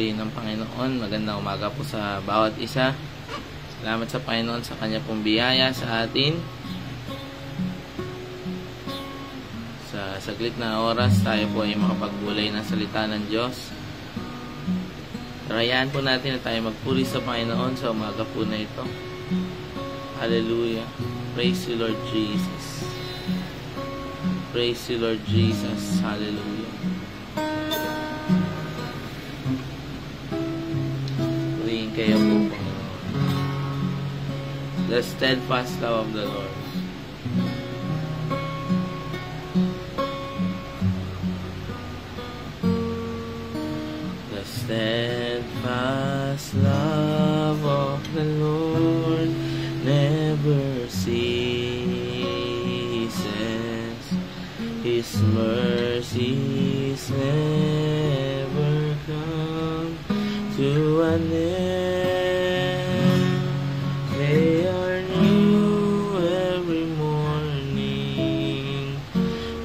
purihin ng Panginoon. Magandang umaga po sa bawat isa. Salamat sa Panginoon sa Kanya pong biyaya sa atin. Sa saglit na oras, tayo po ay makapagbulay ng salita ng Diyos. Tarayaan po natin na tayo magpuri sa Panginoon sa umaga po na ito. Hallelujah. Praise you, Lord Jesus. Praise you, Lord Jesus. Hallelujah. Purihin kayo po, Panginoon. The steadfast love of the Lord. The steadfast love of the Lord never ceases. His mercies never come to an end. They are new every morning,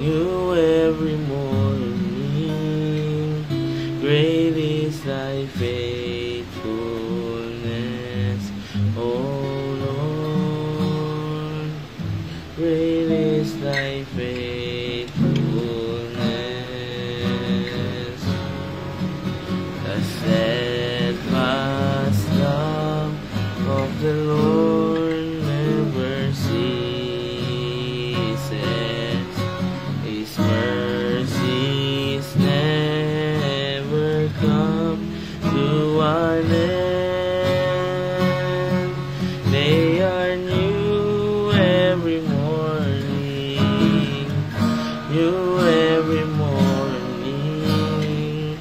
new every morning. Great is thy faithfulness, O Lord. Great is thy faithfulness. The steadfast love of the Lord never ceases. His mercies never come to an end. They are new every morning, new every morning.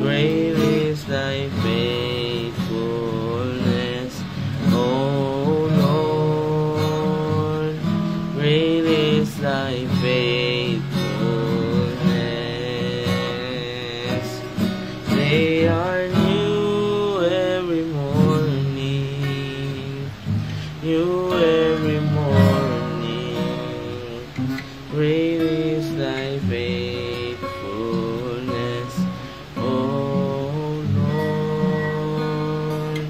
Great is thy faithfulness, O Lord. Great is thy faithfulness. They are new every morning, new every morning. Great is thy faithfulness, O Lord.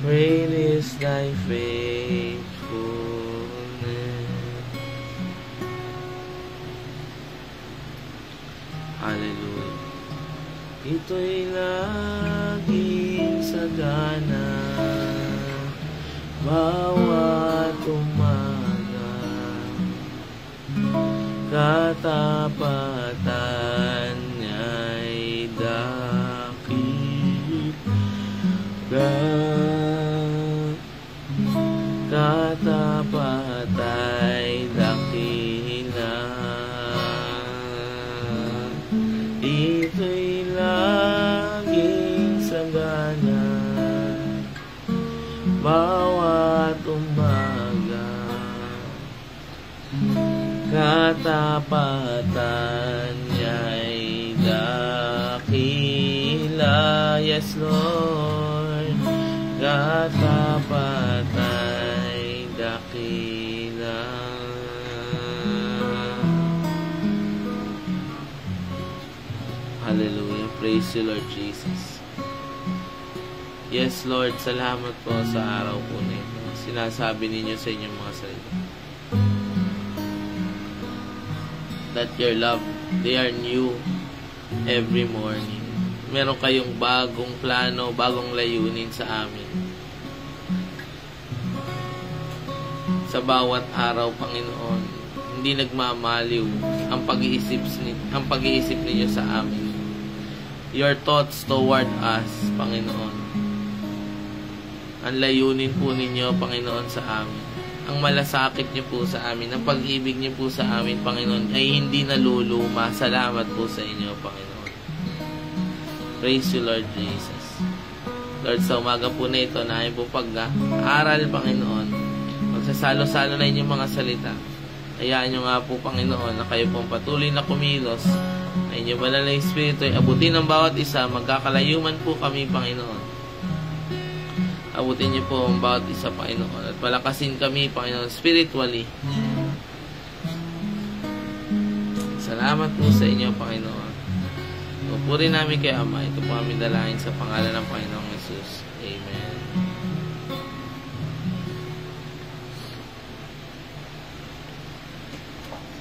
Great is thy faithfulness. Hallelujah. Ito'y laging sagana bawat umaga. Katapatan niya'y dakila. Katapatay dakila. Ito'y laging sagana bawat umaga. Katapatan niya'y dakila. Yes, Lord. Katapatay dakila. Hallelujah. Praise you, Lord Jesus. Yes, Lord. Salamat po sa araw po na ito. Sinasabi ninyo sa inyong mga salita that your love, they are new every morning. Meron kayong bagong plano, bagong layunin sa amin. Sa bawat araw, Panginoon, hindi nagmamaliw ang pag-iisip ninyo sa amin. Your thoughts toward us, Panginoon. Ang layunin po ninyo, Panginoon, sa amin. Ang malasakit niyo po sa amin, ang pag-ibig niyo po sa amin, Panginoon, ay hindi naluluma. Salamat po sa inyo, Panginoon. Praise you, Lord Jesus. Lord, sa umaga po na ito, na po pag-aaral, Panginoon, magsasalo-salo na inyong mga salita. Hayaan nyo nga po, Panginoon, na kayo pong patuloy na kumilos. Ay inyong banal na Espiritu ay abutin ng bawat isa. Magkakalayuman po kami, Panginoon. Abutin niyo po ang bawat isa, Panginoon. At palakasin kami, Panginoon, spiritually. Salamat po sa inyo, Panginoon. Puri namin kay Ama. Ito po aming dalangin sa pangalan ng Panginoong Jesus. Amen.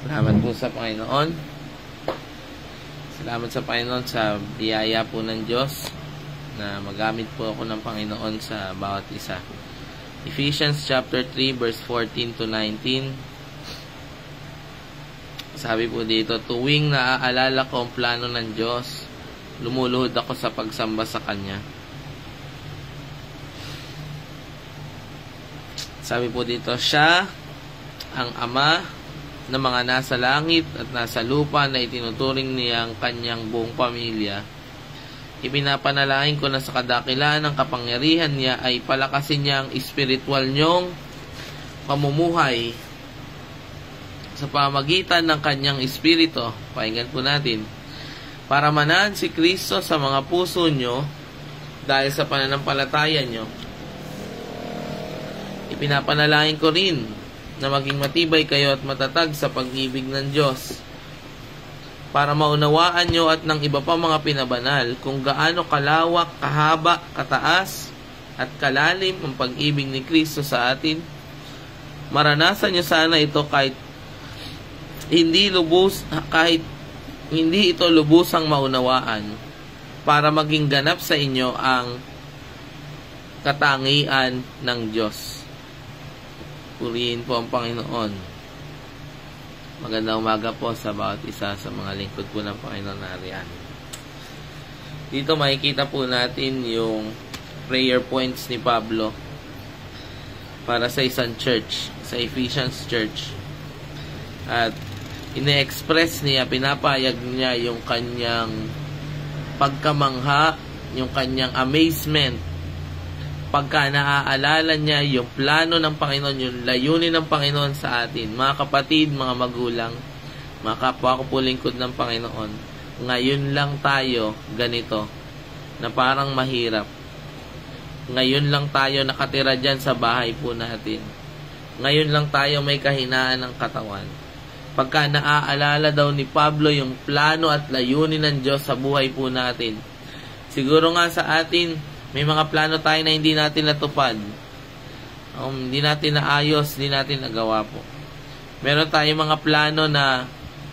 Salamat po sa Panginoon. Salamat sa Panginoon sa biyaya po ng Diyos na magamit po ako ng Panginoon sa bawat isa. Ephesians chapter 3 verse 14 to 19. Sabi po dito, tuwing naaalala ko ang plano ng Diyos, lumuluhod ako sa pagsamba sa Kanya. Sabi po dito, siya ang Ama ng mga nasa langit at nasa lupa na itinuturing niya ang Kanyang buong pamilya. Ipinapanalangin ko na sa kadakilaan ng kapangyarihan niya ay palakasin niya ang espiritual niyong pamumuhay sa pamagitan ng Kanyang Espiritu. Pakinggan po natin. Para manahan si Kristo sa mga puso nyo dahil sa pananampalataya nyo. Ipinapanalangin ko rin na maging matibay kayo at matatag sa pag-ibig ng Diyos para maunawaan nyo at ng iba pa mga pinabanal kung gaano kalawak, kahaba, kataas at kalalim ang pag-ibig ni Kristo sa atin. Maranasan nyo sana ito kahit hindi ito lubusang maunawaan para maging ganap sa inyo ang katangian ng Diyos. Purihin po ang Panginoon. Magandang umaga po sa bawat isa sa mga lingkod po ng Panginoon na ariyan. Dito makikita po natin yung prayer points ni Pablo para sa isang church, sa Ephesians Church. At ine-express niya, pinapayag niya yung kanyang pagkamangha, yung kanyang amazement pagka naaalala niya yung plano ng Panginoon, yung layunin ng Panginoon sa atin. Mga kapatid, mga magulang, mga kapwa ko po lingkod ng Panginoon, ngayon lang tayo ganito, na parang mahirap. Ngayon lang tayo nakatira dyan sa bahay po natin. Ngayon lang tayo may kahinaan ng katawan. Pagka naaalala daw ni Pablo yung plano at layunin ng Diyos sa buhay po natin. Siguro nga sa atin, may mga plano tayo na hindi natin natupad. Hindi natin naayos, hindi natin nagawa po. Meron tayong mga plano na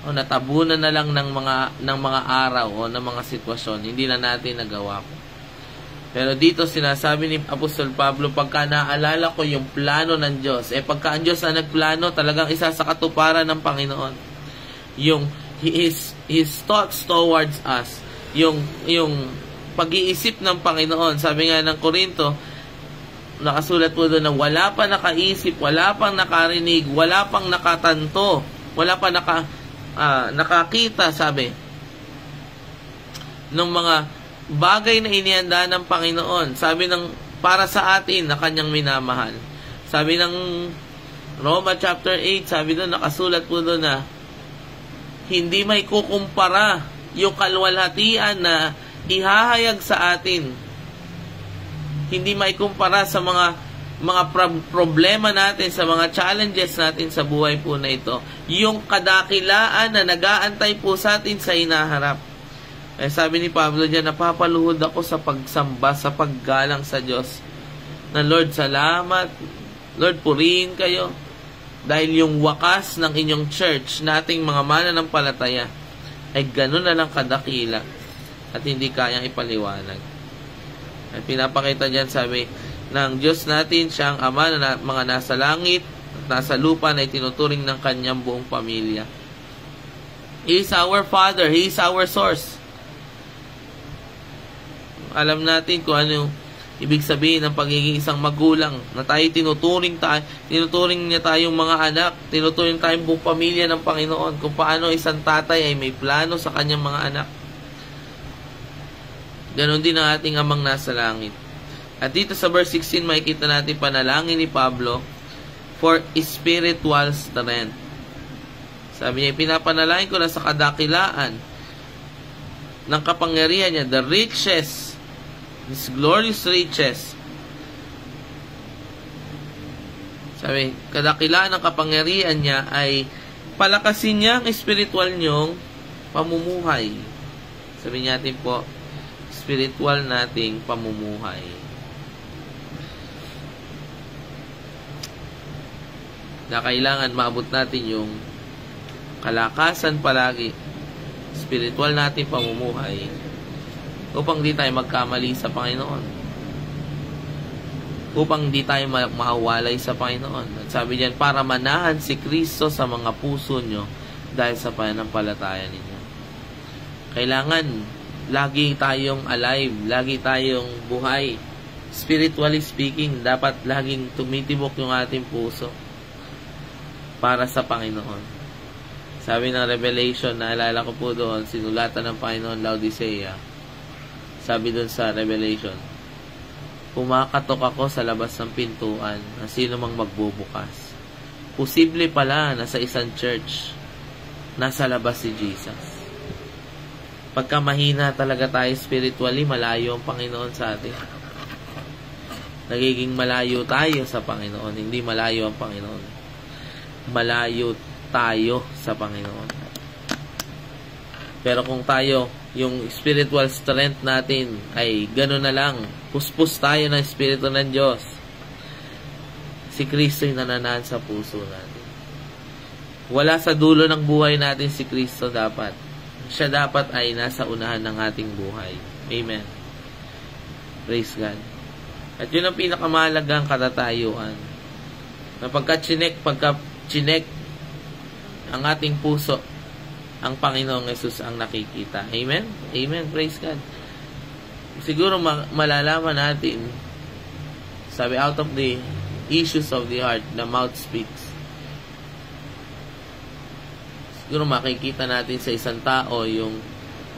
natabunan na lang ng mga araw o ng mga sitwasyon, hindi na natin nagawa po. Pero dito sinasabi ni Apostol Pablo, pagka naalala ko yung plano ng Diyos, pagka ang Diyos na nagplano, talagang isa sa katuparan ng Panginoon. Yung His thoughts towards us, yung pag-iisip ng Panginoon. Sabi nga ng Korinto, nakasulat po doon na wala pa nakaisip, wala pang nakarinig, wala pang nakatanto, wala pa nakakita, sabi, ng mga bagay na inihanda ng Panginoon. Sabi para sa atin na Kanyang minamahal. Sabi ng Roma chapter 8, sabi doon, nakasulat po doon na hindi may kukumpara yung kalwalhatian na ihahayag sa atin. Hindi may kumpara sa mga problema natin, sa mga challenges natin sa buhay po na ito. Yung kadakilaan na nag-aantay po sa atin sa hinaharap. Sabi ni Pablo diyan, napapaluhod ako sa pagsamba, sa paggalang sa Diyos. Na Lord, salamat. Lord, purihin kayo. Dahil yung wakas ng inyong church, nating mga mananampalataya, ay gano'n na lang kadakila at hindi kayang ipaliwanag. At pinapakita diyan, sabi ng Diyos natin, siya ang Ama na mga nasa langit at nasa lupa na itinuturing ng Kanyang buong pamilya. He is our Father. He is our source. Alam natin kung ano ibig sabihin ng pagiging isang magulang, na tayo tinuturing niya tayong mga anak, tinuturing tayong buong pamilya ng Panginoon, kung paano isang tatay ay may plano sa kanyang mga anak. Ganon din ang ating Amang nasa langit. At dito sa verse 16, makikita natin panalangin ni Pablo for spiritual strength. Sabi niya, pinapanalangin ko na sa kadakilaan ng kapangyarihan niya, the riches, His glorious riches. Sabi, kadakilaan ng kapangyarihan niya ay palakasin niya ang spiritual niyong pamumuhay. Sabihin natin po, spiritual nating pamumuhay. Na kailangan maabot natin yung kalakasan palagi, spiritual nating pamumuhay, upang di tayo magkamali sa Panginoon. Upang di tayo mahawalay sa Panginoon. At sabi diyan, para manahan si Kristo sa mga puso nyo dahil sa pananampalataya ninyo. Kailangan lagi tayong alive, lagi tayong buhay. Spiritually speaking, dapat laging tumitibok yung ating puso para sa Panginoon. Sabi ng Revelation, naalala ko po doon, sinulatan ng Panginoon Laodicea. Sabi doon sa Revelation, kumakatok ako sa labas ng pintuan na sino mang magbubukas. Posible pala na sa isang church, nasa labas si Jesus. Pagka mahina talaga tayo spiritually, malayo ang Panginoon sa atin. Nagiging malayo tayo sa Panginoon, hindi malayo ang Panginoon. Malayo tayo sa Panginoon. Pero kung tayo, yung spiritual strength natin ay gano'n na lang, puspos tayo ng Espiritu ng Diyos, si Kristo ay nananahan sa puso natin. Wala sa dulo ng buhay natin si Kristo dapat. Siya dapat ay nasa unahan ng ating buhay. Amen. Praise God. At yun ang pinakamahalagang katatayuan. Na pagka chinek ang ating puso, ang Panginoong Yesus ang nakikita. Amen? Amen. Praise God. Siguro malalaman natin, sabi, out of the issues of the heart, the mouth speaks. Siguro makikita natin sa isang tao yung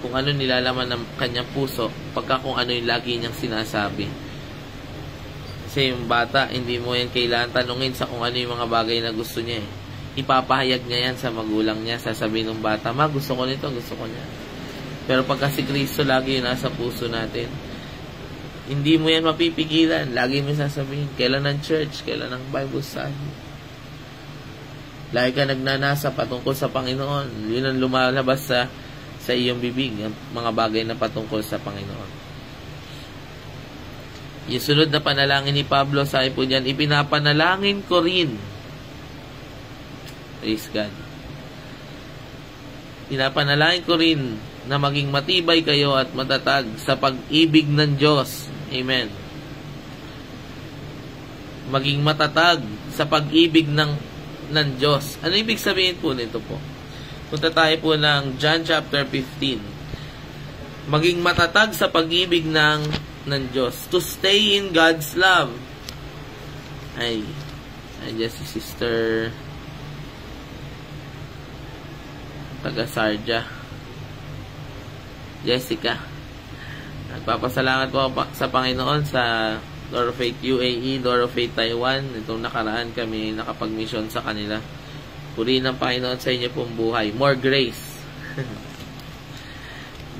kung ano nilalaman ng kanyang puso pagka kung ano yung lagi niyang sinasabi. Kasi yung bata, hindi mo yan kailangan tanungin sa kung ano yung mga bagay na gusto niya eh. Ipapahayag niya yan sa magulang niya, sasabihin ng bata, ma, gusto ko nito, gusto ko niya. Pero pagka si Kristo lagi yun nasa puso natin, hindi mo yan mapipigilan. Lagi mo sasabihin, kailan ng church, kailan ng Bible study. Lagi ka nagnanasa patungkol sa Panginoon. Yun ang lumalabas sa iyong bibig, ang mga bagay na patungkol sa Panginoon. Yung sunod na panalangin ni Pablo, sabi po dyan, ipinapanalangin ko rin. Praise God. Pinapanalangin ko rin na maging matibay kayo at matatag sa pag-ibig ng Diyos. Amen. Maging matatag sa pag-ibig ng Diyos. Ano ibig sabihin po nito po? Punta tayo po ng John chapter 15. Maging matatag sa pag-ibig ng Diyos. To stay in God's love. Ay just si Sister taga Sarja, Jessica. Nagpapasalamat po sa Panginoon sa Door of Faith UAE, Door of Faith Taiwan. Itong nakaraan kami nakapag-mission sa kanila. Purihin ng Panginoon sa inyo pong buhay. More grace.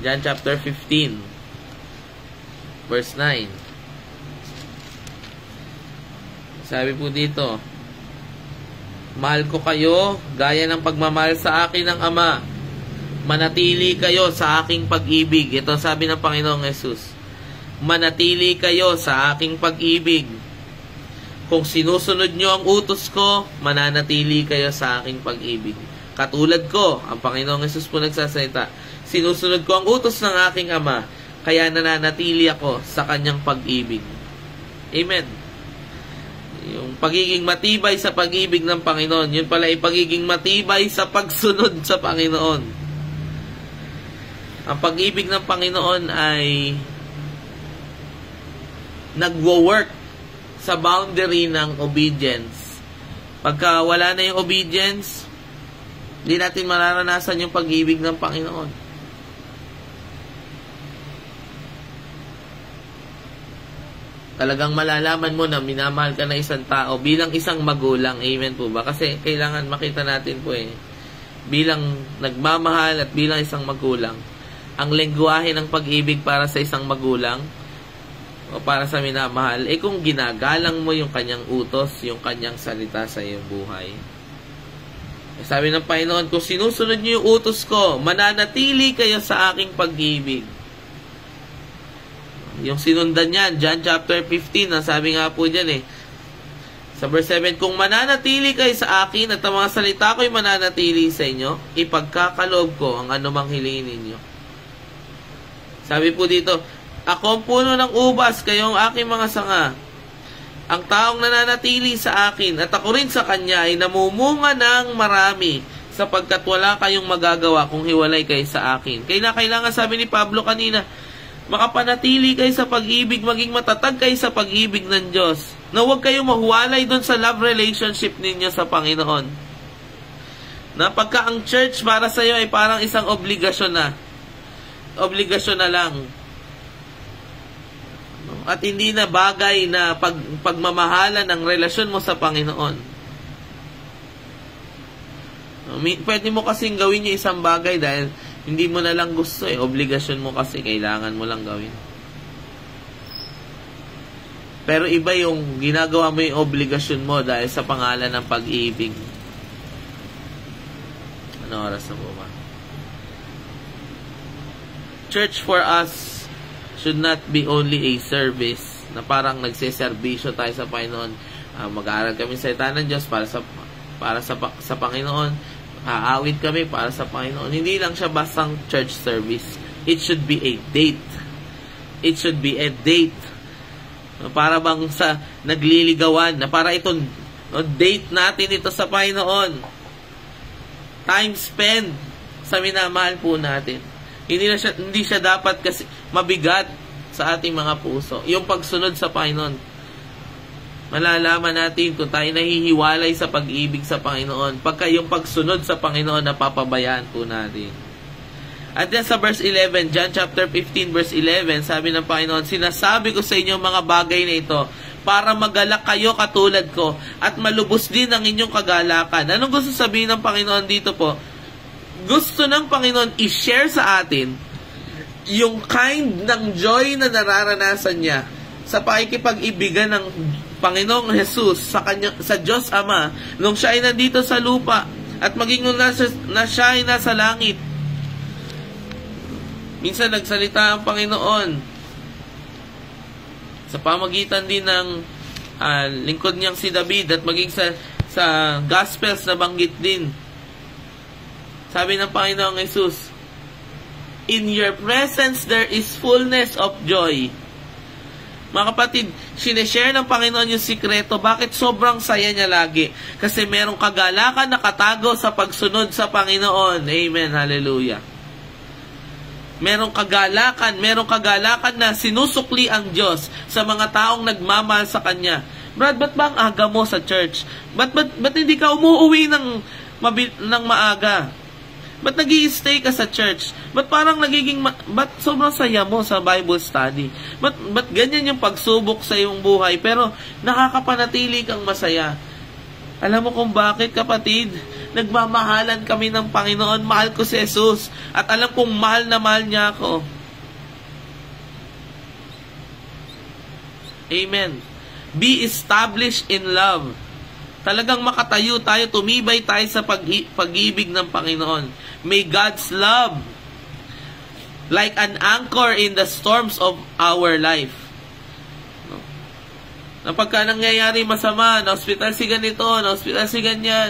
John chapter 15 verse 9. Sabi po dito, mahal ko kayo gaya ng pagmamahal sa akin ng Ama. Manatili kayo sa aking pag-ibig. Ito sabi ng Panginoong Yesus. Manatili kayo sa aking pag-ibig. Kung sinusunod nyo ang utos ko, mananatili kayo sa aking pag-ibig. Katulad ko, ang Panginoong Yesus po nagsasalita, sinusunod ko ang utos ng aking Ama, kaya nananatili ako sa kanyang pag-ibig. Amen. Yung pagiging matibay sa pag-ibig ng Panginoon, yun pala ay pagiging matibay sa pagsunod sa Panginoon. Ang pag-ibig ng Panginoon ay nagwo-work sa boundary ng obedience. Pagka wala na yung obedience, hindi natin mararanasan yung pag-ibig ng Panginoon. Talagang malalaman mo na minamahal ka na isang tao bilang isang magulang. Amen po ba? Kasi kailangan makita natin po bilang nagmamahal at bilang isang magulang, ang lengguwahe ng pag-ibig para sa isang magulang o para sa minamahal, kung ginagalang mo yung kanyang utos, yung kanyang salita sa iyong buhay. Sabi ng Panginoon, kung sinusunod niyo yung utos ko, mananatili kayo sa aking pag-ibig. Yung sinundan niyan, John chapter 15, ang sabi nga po dyan sa verse 7, kung mananatili kayo sa akin at ang mga salita ko'y mananatili sa inyo, ipagkakaloob ko ang anumang hilingin ninyo. Sabi po dito, ako ang puno ng ubas, kayo ang aking mga sanga. Ang taong nananatili sa akin at ako rin sa kanya ay namumunga ng marami sapagkat wala kayong magagawa kung hiwalay kayo sa akin. Kailangan sabi ni Pablo kanina, makapanatili kayo sa pag-ibig, maging matatag kayo sa pag-ibig ng Diyos. Na huwag kayong mahuwalay doon sa love relationship ninyo sa Panginoon. Na pagka ang church para sa iyo ay parang isang obligasyon na. Obligasyon na lang. At hindi na bagay na pagmamahalan ng relasyon mo sa Panginoon. Pwede mo kasing gawin yung isang bagay dahil hindi mo na lang gusto obligasyon mo kasi, kailangan mo lang gawin. Pero iba yung ginagawa mo yung obligasyon mo dahil sa pangalan ng pag-ibig. Ano oras na po ba? Church for us should not be only a service na parang nagseserbisyo tayo sa Panginoon. Mag-aaral kami sa salita ng Diyos para sa Panginoon. Aawit kami para sa Panginoon. Hindi lang siya bastang church service. It should be a date. It should be a date. Para bang sa nagliligawan, na para itong date natin ito sa Panginoon. Time spent sa minamahal po natin. Hindi siya dapat kasi mabigat sa ating mga puso. Yung pagsunod sa Panginoon. Malalaman natin kung tayo nahihiwalay sa pag-ibig sa Panginoon. Pagka yung pagsunod sa Panginoon napapabayaan po natin. At yan sa verse 11, John chapter 15 verse 11, sabi ng Panginoon, sinasabi ko sa inyo mga bagay na ito para magalak kayo katulad ko at malubos din ang inyong kagalakan. Anong gusto sabihin ng Panginoon dito po? Gusto ng Panginoon i-share sa atin yung kind ng joy na nararanasan niya sa pakikipag-ibigan ng Panginoong Jesus sa Diyos Ama nung siya ay nandito sa lupa at maging nung siya ay nasa langit. Minsan nagsalita ang Panginoon sa pamagitan din ng lingkod niyang si David at maging sa Gospels na banggit din. Sabi ng Panginoong Jesus, in your presence there is fullness of joy. Mga kapatid, sineshare ng Panginoon yung sikreto. Bakit sobrang saya niya lagi? Kasi merong kagalakan na katago sa pagsunod sa Panginoon. Amen. Hallelujah. Merong kagalakan na sinusukli ang Diyos sa mga taong nagmamahal sa Kanya. Brad, ba't ba ang aga mo sa church? Ba't hindi ka umuuwi ng maaga? Ba't nag-i-stay ka sa church? Ba't parang ba't sobrang saya mo sa Bible study? Ba't ganyan yung pagsubok sa iyong buhay, pero nakakapanatili kang masaya? Alam mo kung bakit, kapatid? Nagmamahalan kami ng Panginoon. Mahal ko si Jesus. At alam kong mahal na mahal niya ako. Amen. Be established in love. Talagang makatayo tayo, tumibay tayo sa pag-ibig ng Panginoon. May God's love like an anchor in the storms of our life. Na pagka nangyayari masama, na-hospital si ganito, na-hospital si ganyan,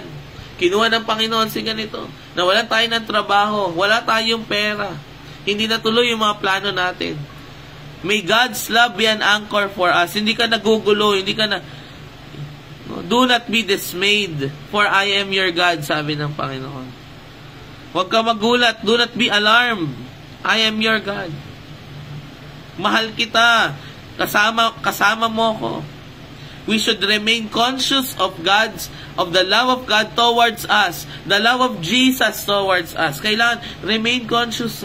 kinuha ng Panginoon si ganito, nawalan tayo ng trabaho, wala tayong pera, hindi natuloy yung mga plano natin. May God's love be an anchor for us. Hindi ka nagugulo, hindi ka na... Do not be dismayed, for I am your God, sabi ng Panginoon. Huwag ka magulat, do not be alarmed. I am your God. Mahal kita, kasama mo ko. We should remain conscious of the love of God towards us, the love of Jesus towards us. Kailangan, remain conscious.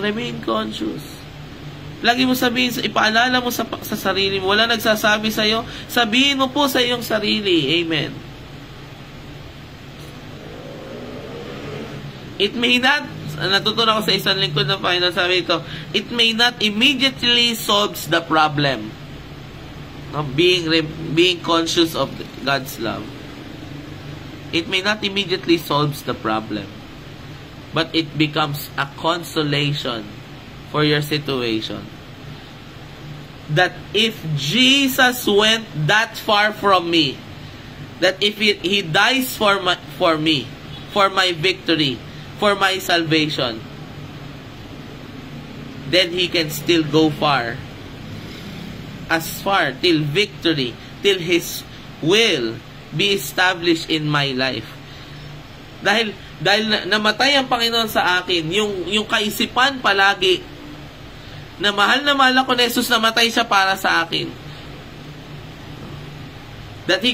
Lagi mo sabihin, ipaalala mo sa sarili mo. Wala nagsasabi sa'yo, sabihin mo po sa iyong sarili. Amen. It may not, natutunan ko sa isang lingkod ng Panginoon, sabi ito, it may not immediately solves the problem of being conscious of God's love. It may not immediately solves the problem, but it becomes a consolation for your situation. That if Jesus went that far from me, that if He dies for me, for my victory, for my salvation, then He can still go far, as far till victory, till His will be established in my life. Dahil namatay ang Panginoon sa akin, yung kaisipan palagi na mahal ako na Jesus, namatay siya para sa akin. That He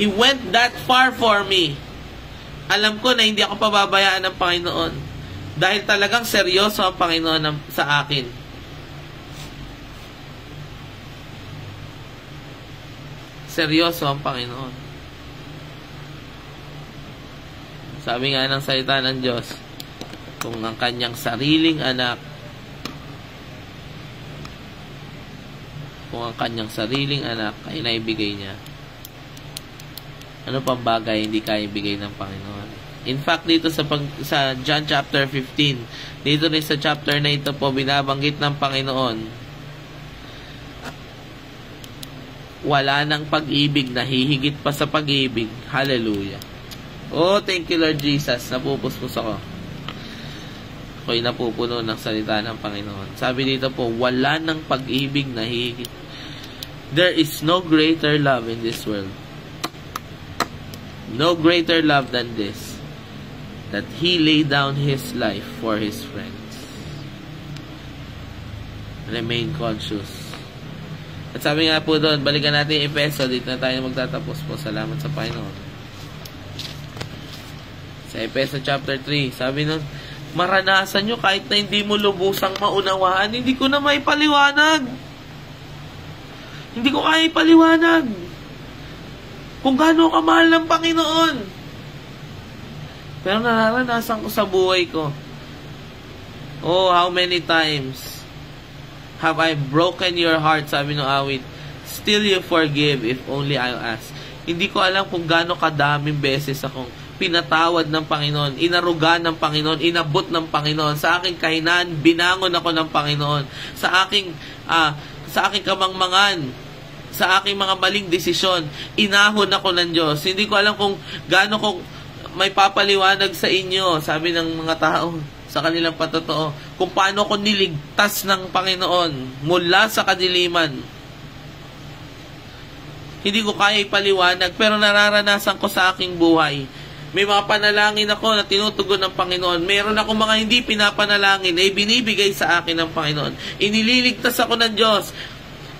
went that far for me. Alam ko na hindi ako pababayaan ng Panginoon. Dahil talagang seryoso ang Panginoon sa akin. Seryoso ang Panginoon. Sabi nga ng salita ng Diyos, kung ang kanyang sariling anak, ay naibigay niya, ano pang bagay hindi kaya ibigay ng Panginoon? In fact, dito sa John chapter 15, dito rin sa chapter na ito po, binabanggit ng Panginoon, wala nang pag-ibig na hihigit pa sa pag-ibig. Hallelujah. Oh, thank you Lord Jesus. Napupuspos ako. Ako'y napupuno ng salita ng Panginoon. Sabi dito po, wala nang pag-ibig na hihigit. There is no greater love in this world. No greater love than this, that He laid down His life for His friends. Remain conscious. At sabi nga po doon, balikan natin yung Efeso, dito na tayo magtatapos po. Salamat sa Panginoon. Sa Efeso chapter 3, sabi nun, maranasan nyo kahit na hindi mo lubusang maunawaan, hindi ko na maipaliwanag. Hindi ko kaya ipaliwanag kung gaano kamahal ng Panginoon. Pero nararanasan ko sa buhay ko. Oh, how many times have I broken your heart, sabi ng awit. Still you forgive if only I ask. Hindi ko alam kung gaano kadaming beses akong pinatawad ng Panginoon, inaruga ng Panginoon, inabot ng Panginoon. Sa aking kahinaan, binangon ako ng Panginoon. Sa aking kamangmangan, sa aking mga maling desisyon, inahon ako ng Diyos. Hindi ko alam kung gaano kong may papaliwanag sa inyo, sabi ng mga tao, sa kanilang patotoo, kung paano ko niligtas ng Panginoon mula sa kadiliman. Hindi ko kaya ipaliwanag, pero nararanasan ko sa aking buhay. May mga panalangin ako na tinutugon ng Panginoon. Meron ako mga hindi pinapanalangin na ibinibigay sa akin ng Panginoon. Inililigtas ako ng Diyos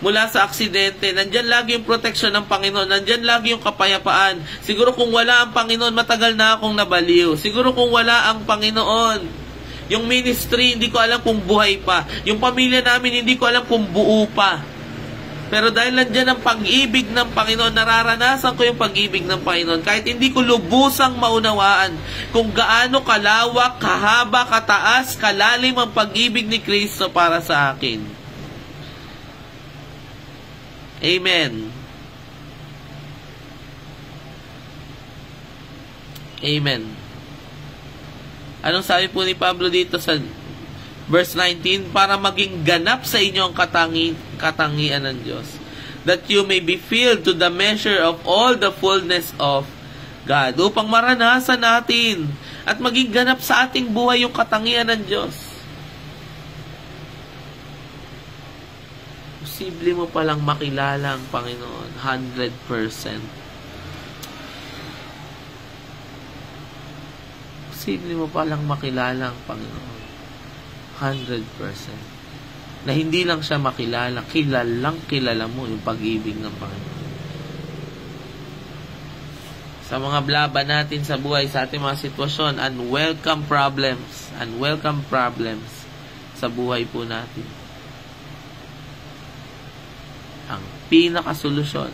mula sa aksidente. Nandyan lagi yung proteksyon ng Panginoon. Nandyan lagi yung kapayapaan. Siguro kung wala ang Panginoon, matagal na akong nabaliw. Siguro kung wala ang Panginoon, yung ministry, hindi ko alam kung buhay pa. Yung pamilya namin, hindi ko alam kung buo pa. Pero dahil nandyan ang pag-ibig ng Panginoon, nararanasan ko yung pag-ibig ng Panginoon. Kahit hindi ko lubusang maunawaan kung gaano kalawak, kahaba, kataas, kalalim ang pag-ibig ni Kristo para sa akin. Amen. Amen. Anong sabi po ni Pablo dito sa verse 19? Para maging ganap sa inyo ang katangian ng Diyos, that you may be filled to the measure of all the fullness of God. Upang maranasan natin at maging ganap sa ating buhay yung katangian ng Diyos. Posible mo palang makilala ang Panginoon 100%. Posible mo palang makilala ang Panginoon 100%. Na hindi lang siya makilala, kilala mo yung pag-ibig ng Panginoon. Sa mga blaban natin sa buhay, sa ating mga sitwasyon, unwelcome problems sa buhay po natin. Ang pinakasolusyon,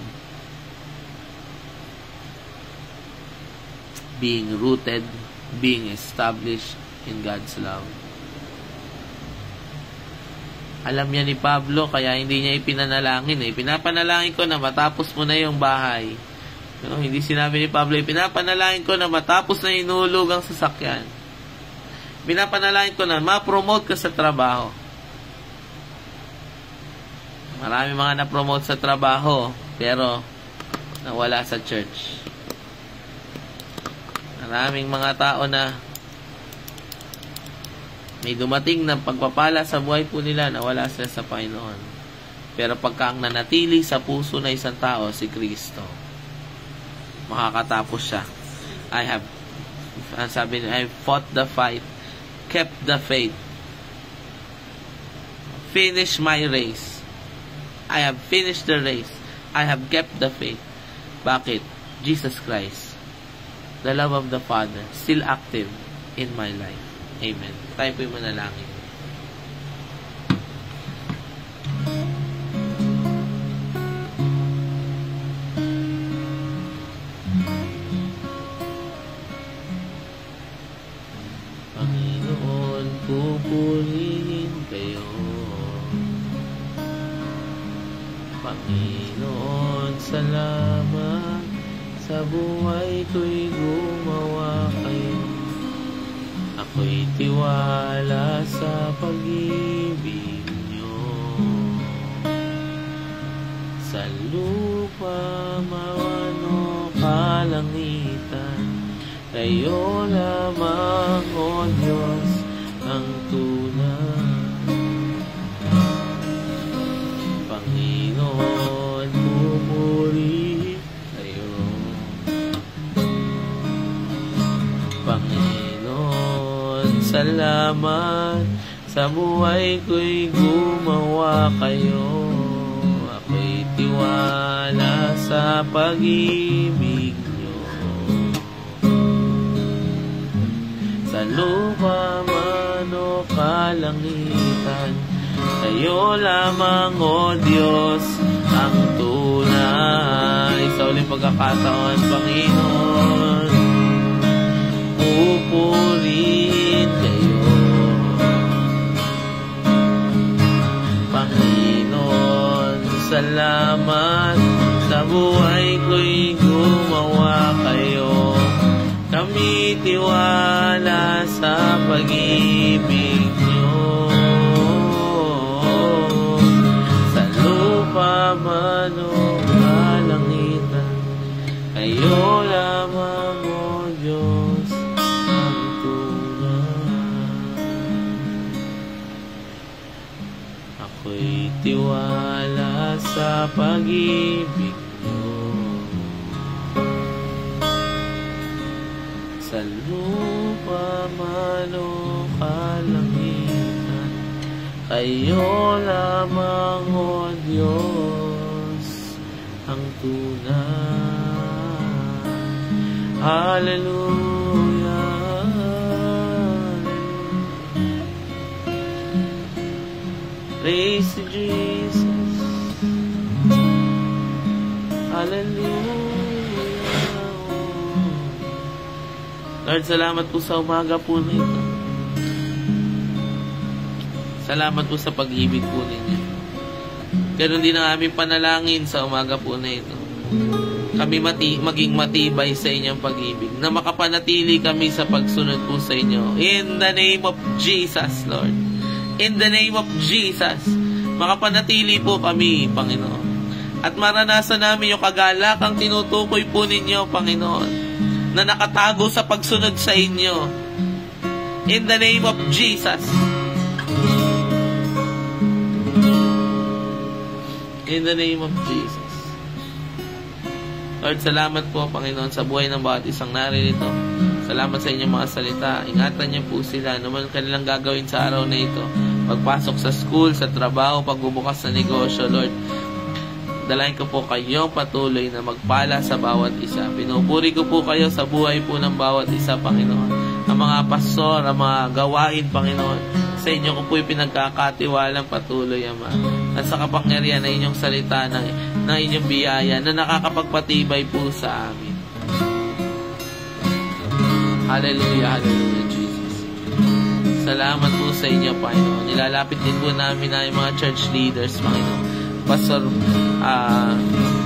being rooted, being established in God's love. Alam niya ni Pablo, kaya hindi niya ipinanalangin. Pinapanalangin ko na matapos mo na yung bahay. No, hindi sinabi ni Pablo, pinapanalangin ko na matapos na inulog ang sasakyan. Pinapanalangin ko na ma-promote ka sa trabaho. Marami mga na-promote sa trabaho, pero nawala sa church. Maraming mga tao na may dumating na pagpapala sa buhay po nila, nawala sila sa Panginoon. Pero pagka ang nanatili sa puso na isang tao, si Kristo, makakatapos siya. Sabi niya, I fought the fight, kept the faith, finished my race. I have finished the race. I have kept the faith. Bakit? Jesus Christ, the love of the Father, still active in my life. Amen. Tayo po'y manalangin. Panginoon, pupurihin kayo. Panginoon, salamat sa buhay ko'y gumawa kayo. Ako'y tiwala sa pag-ibig niyo. Sa lupa, mawano, kalangitan, kayo lamang, O Diyos, ang tunay. Panginoon, pupuri kayo. Panginoon, salamat sa buhay ko'y gumawa kayo. Ako'y tiwala sa pag-ibig niyo. Sa lupa man o kalangitan, kayo lamang, O Diyos, ang tunay. Sa uling pagkakataon, Panginoon, pupurihin kayo. Panginoon, salamat sa buhay ko'y gumawa kayo. Kami tiwala sa pag-ibig niyo. Sa lupa man o kalangitan, kayo lamang, O Diyos, ang tunay. Ako'y tiwala sa pag-ibig niyo. Sa lupa man o kalangitan, kayo lamang, O Diyos, ang tunay. Hallelujah. Praise to Jesus. Hallelujah. Lord, salamat po sa umaga po na ito. Salamat po sa pag-ibig po ninyo. Ganon din ang aming panalangin sa umaga po na ito. Kami maging matibay sa inyong pag-ibig, na makapanatili kami sa pagsunod po sa inyo. In the name of Jesus, Lord. In the name of Jesus, makapanatili po kami, Panginoon. At maranasan namin yung kagalakang tinutukoy po ninyo, Panginoon, na nakatago sa pagsunod sa inyo. In the name of Jesus. In the name of Jesus. Lord, salamat po, Panginoon, sa buhay ng bawat isang naririto. Salamat sa inyong mga salita. Ingatan niyo po sila. Ano man kanilang gagawin sa araw na ito. Pagpasok sa school, sa trabaho, pagbubukas sa negosyo, Lord. Dalahin ko po kayo patuloy na magpala sa bawat isa. Pinupuri ko po kayo sa buhay po ng bawat isa, Panginoon. Ang mga pastor, ang mga gawain, Panginoon. Sa inyo ko po pinagkakatiwalang patuloy, Ama. At sa kapangyarihan na inyong salita, na inyong biyaya, na nakakapagpatibay po sa amin. Hallelujah, hallelujah, Jesus. Salamat po sa inyo, Panginoon. Nilalapit din po namin na yung mga church leaders, Panginoon. Pastor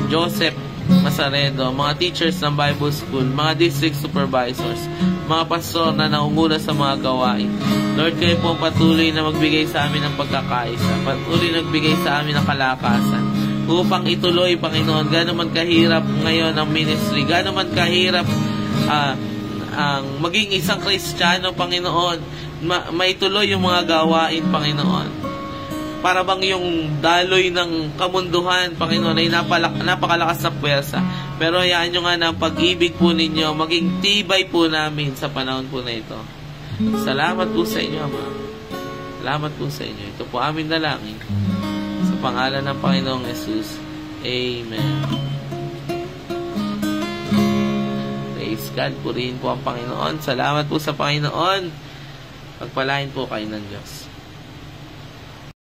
Joseph Masaredo, mga teachers ng Bible School, mga district supervisors, mga pastor na naunguna sa mga gawain. Lord, kayo po patuloy na magbigay sa amin ng pagkakaisa, patuloy nagbigay sa amin ng kalakasan, upang ituloy, Panginoon, gano'n man kahirap ngayon ang ministry, gano'n man kahirap ang maging isang Kristiyano, Panginoon, maituloy yung mga gawain, Panginoon. Para bang yung daloy ng kamunduhan, Panginoon, ay napakalakas na puwersa. Pero hayaan nyo nga na ang pag-ibig po ninyo, maging tibay po namin sa panahon po na ito. Salamat po sa inyo, Ama. Salamat po sa inyo. Ito po amin dalangin. Sa pangalan ng Panginoong Jesus. Amen. Praise God, purihin po ang Panginoon. Salamat po sa Panginoon. Pagpalain po kayo ng Diyos.